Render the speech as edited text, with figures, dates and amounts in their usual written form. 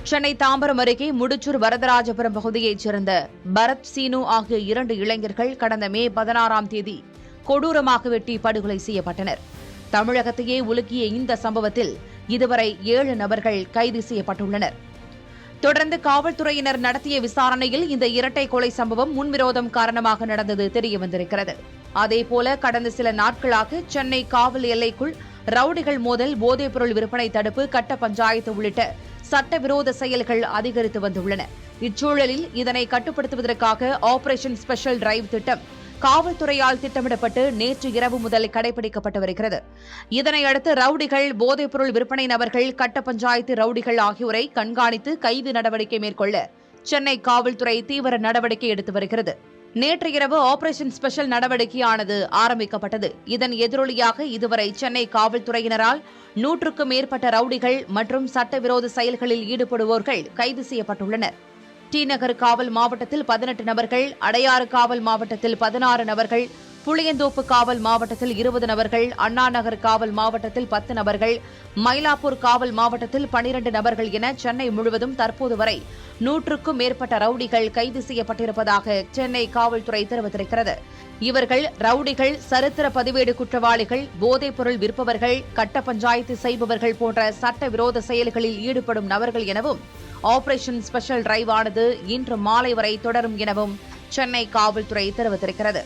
சென்னை தாம்பரம் அருகே முடிச்சூர் வரதராஜபுரம் பகுதியைச் சேர்ந்த பரத் சீனு ஆகிய 2 இளைஞர்கள் கடந்த மே 16ஆம் தேதி கொடூரமாக வெட்டி படுகொலை செய்யப்பட்டனர். தமிழகத்தையே உலுக்கிய இந்த சம்பவத்தில் இதுவரை 7 நபர்கள் கைது செய்யப்பட்டுள்ளனர். தொடர்ந்து காவல்துறையினர் நடத்திய விசாரணையில் இந்த இரட்டை கொலை சம்பவம் முன்விரோதம் காரணமாக நடந்தது தெரியவந்திருக்கிறது. அதேபோல கடந்த சில நாட்களாக சென்னை காவல் எல்லைக்குள் ரவுடிகள் மோதல், போதைப்பொருள் விற்பனை தடுப்பு, கட்ட பஞ்சாயத்து உள்ளிட்ட சட்டவிரோத செயல்கள் அதிகரித்து வந்துள்ளன. இச்சூழலில் இதனை கட்டுப்படுத்துவதற்காக ஆபரேஷன் ஸ்பெஷல் டிரைவ் திட்டம் காவல்துறையால் திட்டமிடப்பட்டு நேற்று இரவு முதல் கடைபிடிக்கப்பட்டு வருகிறது. இதனையடுத்து ரவுடிகள், போதைப்பொருள் விற்பனை நபர்கள், கட்ட பஞ்சாயத்து ரவுடிகள் ஆகியோரை கண்காணித்து கைது நடவடிக்கை மேற்கொள்ள சென்னை காவல்துறை தீவிர நடவடிக்கை எடுத்து வருகிறது. நேற்று இரவு ஆபரேஷன் ஸ்பெஷல் நடவடிக்கையானது ஆரம்பிக்கப்பட்டது. இதன் எதிரொலியாக இதுவரை சென்னை காவல்துறையினரால் 100க்கும் மேற்பட்ட ரவுடிகள் மற்றும் சட்டவிரோத செயல்களில் ஈடுபடுவோர்கள் கைது செய்யப்பட்டுள்ளனர். டி நகர் காவல் மாவட்டத்தில் 18 நபர்கள், அடையாறு காவல் மாவட்டத்தில் 16 நபர்கள், புளியந்தோப்பு காவல் மாவட்டத்தில் 20 நபர்கள், அண்ணா நகர் காவல் மாவட்டத்தில் 10 நபர்கள், மயிலாப்பூர் காவல் மாவட்டத்தில் 12 நபர்கள் என சென்னை முழுவதும் தற்போது வரை 100க்கும் மேற்பட்ட ரவுடிகள் கைது செய்யப்பட்டிருப்பதாக சென்னை காவல்துறை தெரிவித்திருக்கிறது. இவர்கள் ரவுடிகள், சரித்திர பதிவேடு குற்றவாளிகள், போதைப்பொருள் விற்பவர்கள், கட்ட பஞ்சாயத்து செய்பவர்கள் போன்ற சட்டவிரோத செயல்களில் ஈடுபடும் நபர்கள் எனவும் ஆபரேஷன் ஸ்பெஷல் டிரைவ் ஆனது இன்று மாலை வரை தொடரும் எனவும் சென்னை காவல்துறை தெரிவித்திருக்கிறது.